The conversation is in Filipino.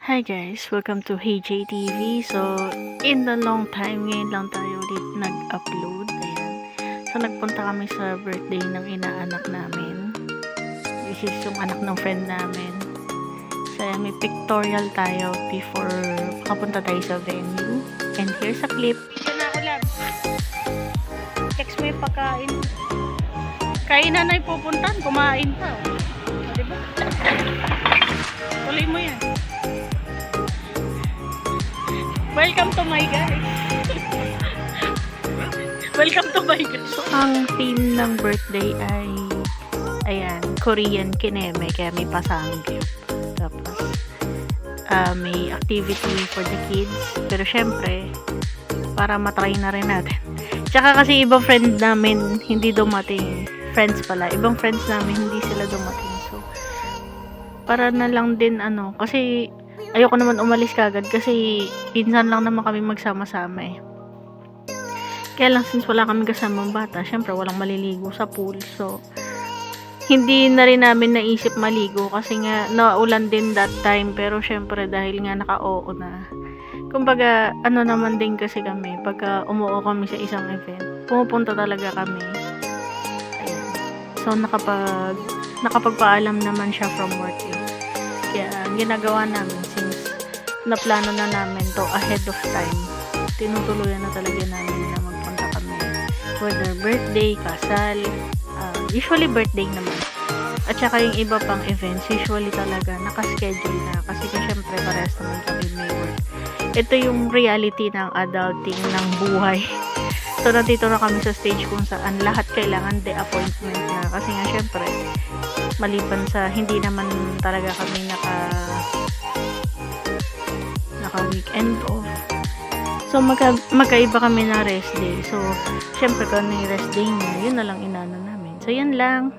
Hi guys, welcome to HJ TV. So, in the long time, ngayon lang tayo ulit nag-upload. Ayan. So, nagpunta kami sa birthday ng inaanak namin. This is yung anak ng friend namin. So, ayan, may pictorial tayo before makapunta tayo sa venue. And here's a clip. Video na ako lang. Text mo yung pagkain. Kainan na ipupuntan, kumain pa. O, diba? Tuloy mo yan. Welcome to my guys. Welcome to my guys. So, ang theme ng birthday ay ayan, Korean kineme, kaya may pasangyup. Tapos may activity for the kids. Pero syempre, para matry na rin natin. Tsaka kasi ibang friend namin hindi dumating. Friends pala. Ibang friends namin hindi sila dumating. So, para na lang din kasi ayoko naman umalis kagad kasi pinsan lang naman kami magsama-sama eh. Kaya lang since wala kami kasamang bata, syempre walang maliligo sa pool. So, hindi na rin namin naisip maligo kasi nga naulan din that time. Pero syempre dahil nga naka-oo na. Kumbaga, naman din kasi kami, pagka umuo kami sa isang event, pumupunta talaga kami. Ayan. So, nakapagpaalam naman siya from work eh. Kaya, ang ginagawa namin, since naplano na namin to ahead of time, tinutuluyan na talaga namin na magpunta kami. Whether birthday, kasal, usually birthday naman. At saka yung iba pang events, usually talaga nakaschedule na. Kasi syempre, parehas naman kami may work. Ito yung reality ng adulting, ng buhay. So, nandito na kami sa stage kung saan lahat kailangan de-appointment na. Kasi nga, syempre, maliban sa hindi naman talaga kami naka-weekend off. So, magkaiba kami na rest day. So, syempre, kung ano yung rest day niya, yun na lang inano namin. So, yan lang.